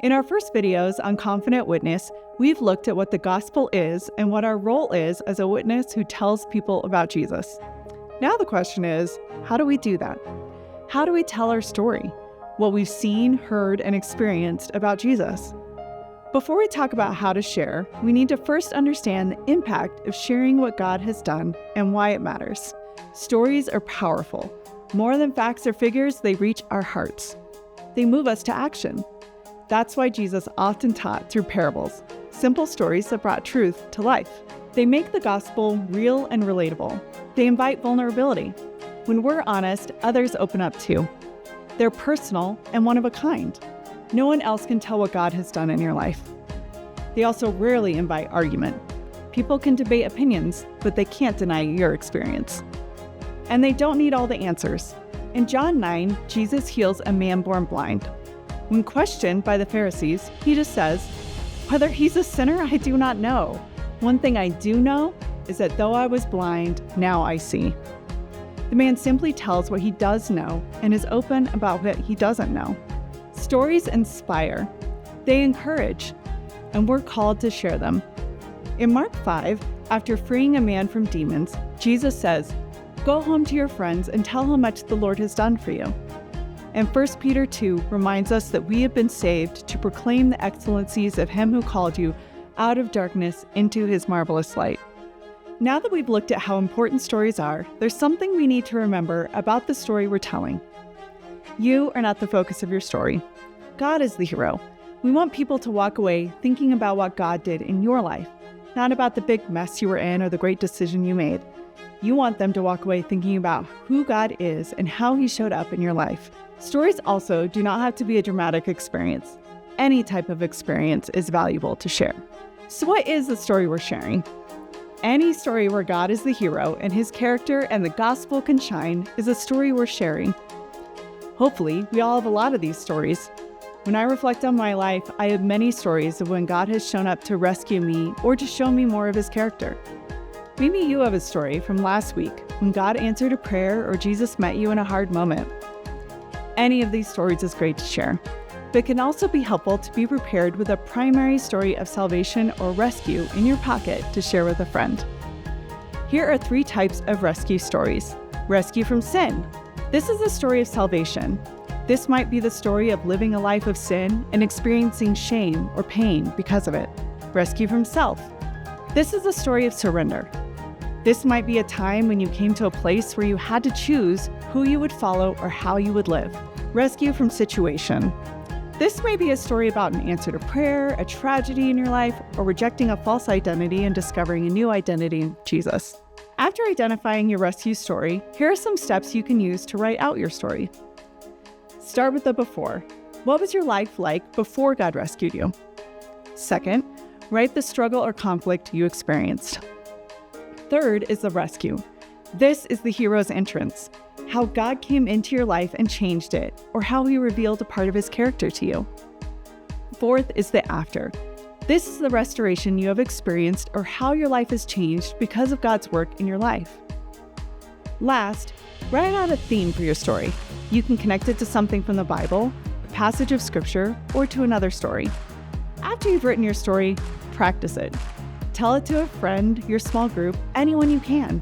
In our first videos on Confident Witness, we've looked at what the gospel is and what our role is as a witness who tells people about Jesus. Now the question is, how do we do that? How do we tell our story? What we've seen, heard, and experienced about Jesus? Before we talk about how to share, we need to first understand the impact of sharing what God has done and why it matters. Stories are powerful. More than facts or figures, they reach our hearts. They move us to action. That's why Jesus often taught through parables, simple stories that brought truth to life. They make the gospel real and relatable. They invite vulnerability. When we're honest, others open up too. They're personal and one of a kind. No one else can tell what God has done in your life. They also rarely invite argument. People can debate opinions, but they can't deny your experience. And they don't need all the answers. In John 9, Jesus heals a man born blind. When questioned by the Pharisees, he just says, "Whether he's a sinner, I do not know. One thing I do know is that though I was blind, now I see." The man simply tells what he does know and is open about what he doesn't know. Stories inspire. They encourage. And we're called to share them. In Mark 5, after freeing a man from demons, Jesus says, "Go home to your friends and tell how much the Lord has done for you." And 1 Peter 2 reminds us that we have been saved to proclaim the excellencies of him who called you out of darkness into his marvelous light. Now that we've looked at how important stories are, there's something we need to remember about the story we're telling. You are not the focus of your story. God is the hero. We want people to walk away thinking about what God did in your life, not about the big mess you were in or the great decision you made. You want them to walk away thinking about who God is and how he showed up in your life. Stories also do not have to be a dramatic experience. Any type of experience is valuable to share. So what is the story we're sharing? Any story where God is the hero and his character and the gospel can shine is a story we're sharing. Hopefully, we all have a lot of these stories. When I reflect on my life, I have many stories of when God has shown up to rescue me or to show me more of his character. Maybe you have a story from last week when God answered a prayer or Jesus met you in a hard moment. Any of these stories is great to share, but it can also be helpful to be prepared with a primary story of salvation or rescue in your pocket to share with a friend. Here are 3 types of rescue stories. Rescue from sin. This is a story of salvation. This might be the story of living a life of sin and experiencing shame or pain because of it. Rescue from self. This is a story of surrender. This might be a time when you came to a place where you had to choose who you would follow or how you would live. Rescue from situation. This may be a story about an answer to prayer, a tragedy in your life, or rejecting a false identity and discovering a new identity in Jesus. After identifying your rescue story, here are some steps you can use to write out your story. Start with the before. What was your life like before God rescued you? Second, write the struggle or conflict you experienced. Third is the rescue. This is the hero's entrance, how God came into your life and changed it, or how he revealed a part of his character to you. Fourth is the after. This is the restoration you have experienced or how your life has changed because of God's work in your life. Last, write out a theme for your story. You can connect it to something from the Bible, a passage of scripture, or to another story. After you've written your story, practice it. Tell it to a friend, your small group, anyone you can.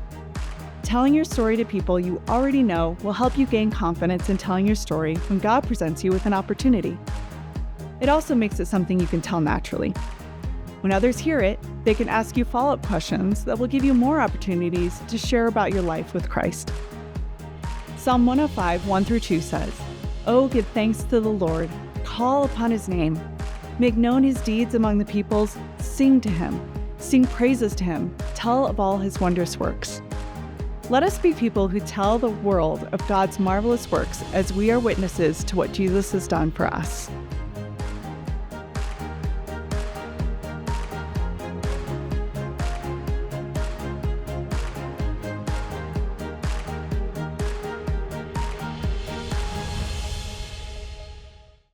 Telling your story to people you already know will help you gain confidence in telling your story when God presents you with an opportunity. It also makes it something you can tell naturally. When others hear it, they can ask you follow-up questions that will give you more opportunities to share about your life with Christ. Psalm 105, 1-2 says, "Oh, give thanks to the Lord, call upon his name. Make known his deeds among the peoples, sing to him. Sing praises to him, tell of all his wondrous works." Let us be people who tell the world of God's marvelous works as we are witnesses to what Jesus has done for us.